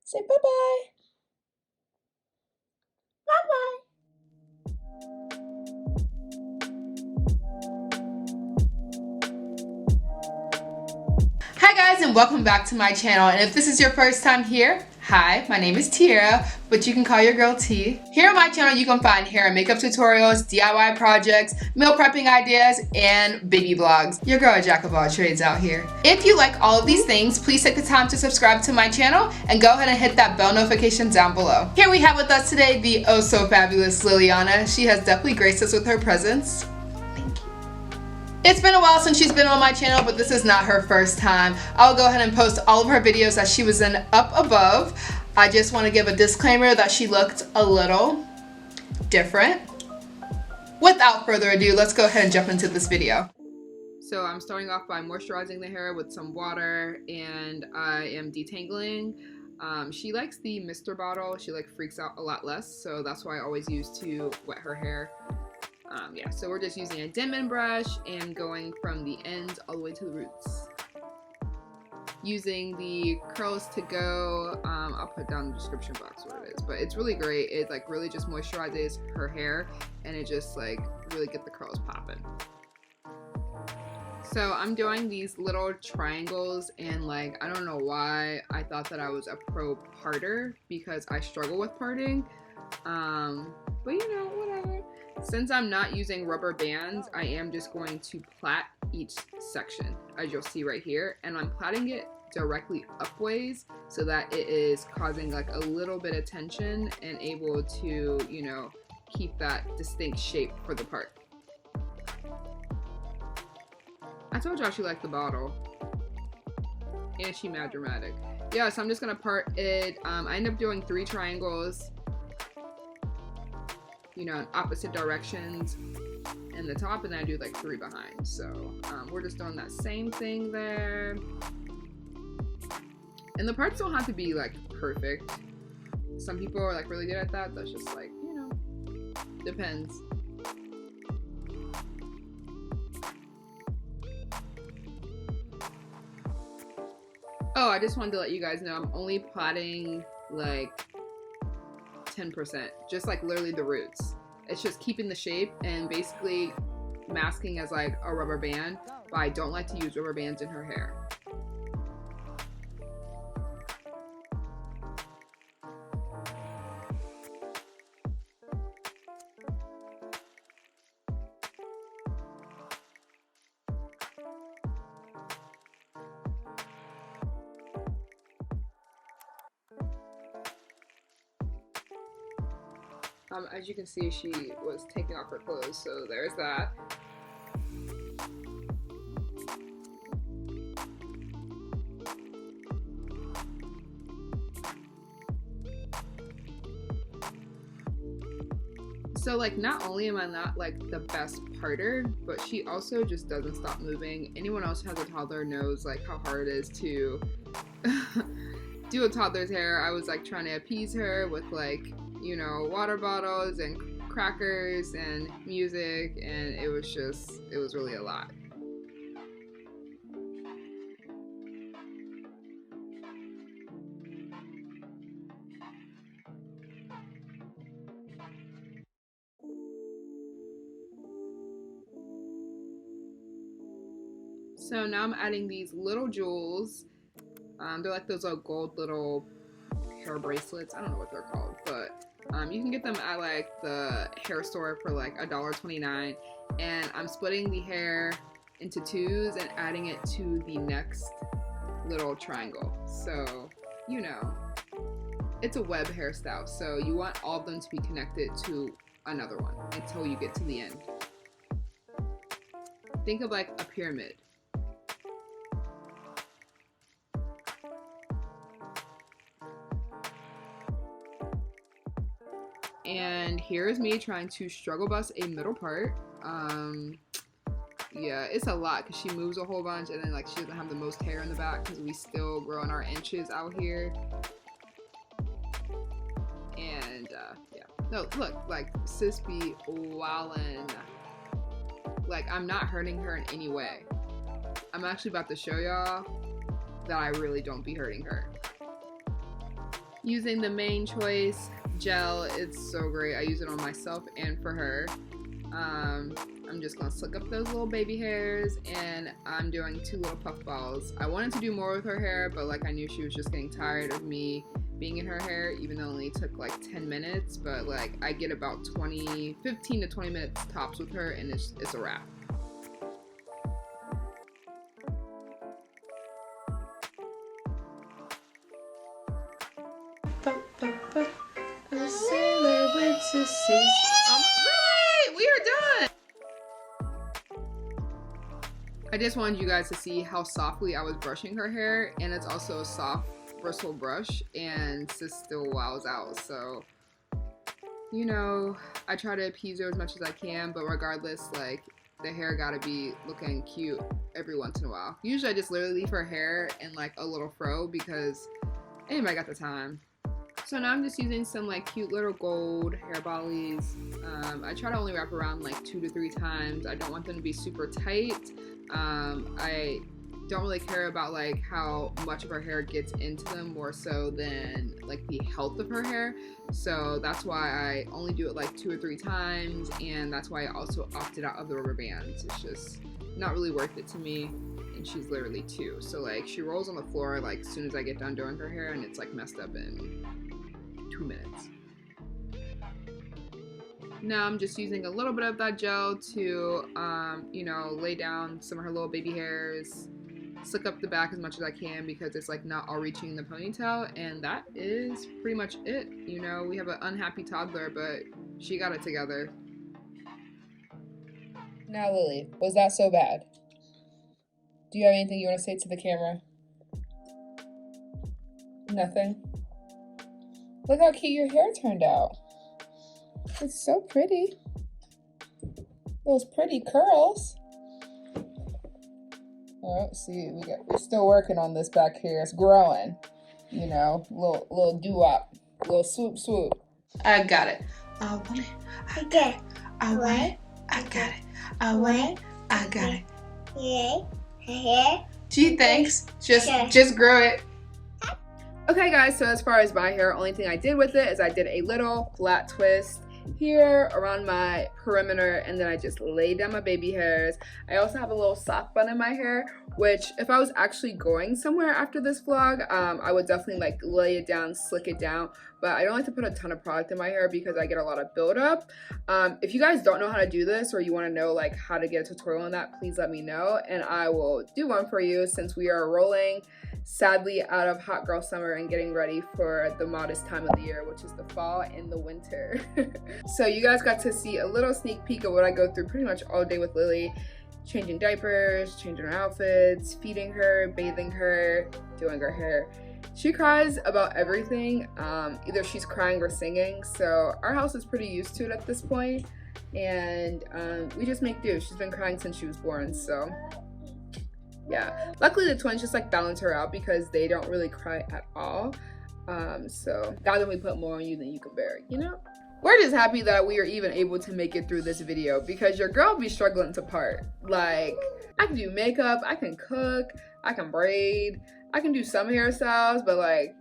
Say bye-bye. Hi guys, and welcome back to my channel. And if this is your first time here, hi, my name is Tierra, but you can call your girl T. Here on my channel you can find hair and makeup tutorials, DIY projects, meal prepping ideas, and baby vlogs. Your girl a jack of all trades out here. If you like all of these things, please take the time to subscribe to my channel and go ahead and hit that bell notification down below. Here we have with us today the oh so fabulous Liliana. She has definitely graced us with her presence. It's been a while since she's been on my channel, but this is not her first time. I'll go ahead and post all of her videos that she was in up above. I just want to give a disclaimer that she looked a little different. Without further ado, let's go ahead and jump into this video. So I'm starting off by moisturizing the hair with some water, and I am detangling. She likes the mister bottle. She freaks out a lot less, so that's why I always use to wet her hair. Yeah, so we're just using a Denman brush and going from the ends all the way to the roots. Using the Curls to Go, I'll put down in the description box what it is, but it's really great. It really just moisturizes her hair, and it just really get the curls popping. So I'm doing these little triangles, and I don't know why I thought that I was a pro parter because I struggle with parting, but you know, whatever. Since I'm not using rubber bands, I am just going to plait each section, as you'll see right here, and I'm plaiting it directly upways so that it is causing a little bit of tension and able to, you know, keep that distinct shape for the part. I told y'all she liked the bottle, and she mad dramatic. Yeah, so I'm just gonna part it. I end up doing 3 triangles, you know, in opposite directions in the top, and then I do 3 behind. So we're just doing that same thing there. And the parts don't have to be perfect. Some people are really good at that. That's just you know, depends. Oh, I just wanted to let you guys know I'm only plaiting 10%, just literally the roots. It's just keeping the shape and basically masking as a rubber band, but I don't like to use rubber bands in her hair. As you can see, she was taking off her clothes, so there's that. So not only am I not the best parter, but she also just doesn't stop moving. Anyone else who has a toddler knows how hard it is to do a toddler's hair. I was trying to appease her with you know, water bottles and crackers and music, and it was really a lot. So now I'm adding these little jewels. They're those gold little hair bracelets. I don't know what they're called, but you can get them at the hair store for $1.29, and I'm splitting the hair into 2s and adding it to the next little triangle. So, you know, it's a web hairstyle, so you want all of them to be connected to another one until you get to the end. Think of a pyramid. And here's me trying to struggle bust a middle part. Yeah, it's a lot because she moves a whole bunch, and then she doesn't have the most hair in the back because we still growing our inches out here. And yeah, no, look, sis be wildin'. I'm not hurting her in any way. I'm actually about to show y'all that I really don't be hurting her. Using the Main Choice gel. It's so great. I use it on myself and for her. I'm just gonna slick up those little baby hairs, and I'm doing 2 little puff balls. I wanted to do more with her hair, but like I knew she was just getting tired of me being in her hair, even though it only took like 10 minutes, but like I get about 15 to 20 minutes tops with her, and it's a wrap. A sailor went to sea. Really? We are done. I just wanted you guys to see how softly I was brushing her hair, and it's also a soft bristle brush, and sis still wows out. So, you know, I try to appease her as much as I can, but regardless, like, the hair gotta be looking cute every once in a while. Usually I just literally leave her hair in like a little fro because anybody got the time. So now I'm just using some like cute little gold hair volleys. I try to only wrap around like 2 to 3 times. I don't want them to be super tight. I don't really care about like how much of her hair gets into them, more so than like the health of her hair. So that's why I only do it like 2 or 3 times, and that's why I also opted out of the rubber bands. It's just not really worth it to me, and she's literally 2. So like she rolls on the floor like as soon as I get done doing her hair, and it's like messed up in 2 minutes. Now I'm just using a little bit of that gel to, you know, lay down some of her little baby hairs, slick up the back as much as I can because it's like not all reaching in the ponytail, and that is pretty much it. You know, we have an unhappy toddler, but she got it together. Now Lily, was that so bad? Do you have anything you want to say to the camera? Nothing? Look how cute your hair turned out. It's so pretty. Those pretty curls. Oh, see, we're still working on this back here. It's growing. You know, little doo-wop, little swoop swoop. I got it. I want it. I got it. I want it. I got it. I want it. I got it. Yeah. Gee, thanks. Just grow it. Okay guys, so as far as my hair, only thing I did with it is I did a little flat twist here around my perimeter, and then I just laid down my baby hairs. I also have a little sock bun in my hair, which if I was actually going somewhere after this vlog, I would definitely like lay it down, slick it down, but I don't like to put a ton of product in my hair because I get a lot of buildup. If you guys don't know how to do this, or you want to know like how to get a tutorial on that, please let me know and I will do one for you, since we are rolling sadly out of hot girl summer and getting ready for the modest time of the year, which is the fall and the winter. So you guys got to see a little sneak peek of what I go through pretty much all day with Lily. Changing diapers, changing her outfits, feeding her, bathing her, doing her hair. She cries about everything. Either she's crying or singing, so our house is pretty used to it at this point, and we just make do. She's been crying since she was born, so yeah. Luckily the twins just like balance her out because they don't really cry at all. So God only put more on you than you can bear, you know? We're just happy that we are even able to make it through this video, because your girl be struggling to part. Like, I can do makeup, I can cook, I can braid, I can do some hairstyles, but like,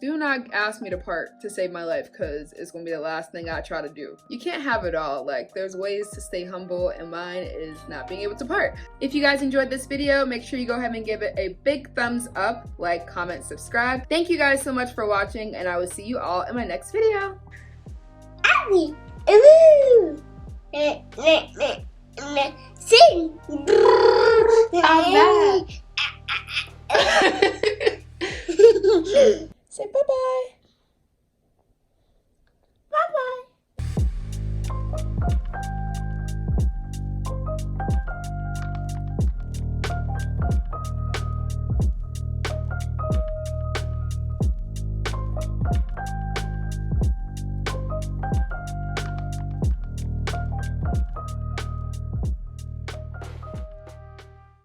do not ask me to part to save my life, because it's gonna be the last thing I try to do. You can't have it all. Like, there's ways to stay humble, and mine is not being able to part. If you guys enjoyed this video, make sure you go ahead and give it a big thumbs up, like, comment, subscribe. Thank you guys so much for watching, and I will see you all in my next video. Sing.